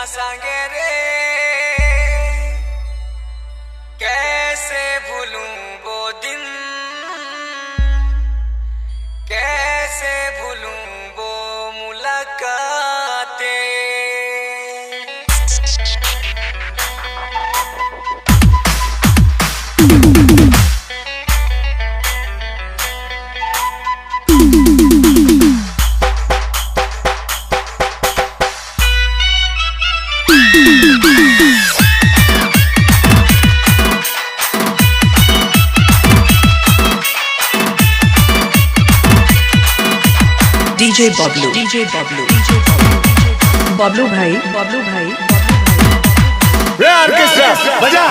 सांगे रे कैसे भूलूं वो दिन, कैसे भूलूं वो मुलाकातें। DJ Bablu, DJ Bablu, Bablu भाई, ऑर्केस्ट्रा बजा।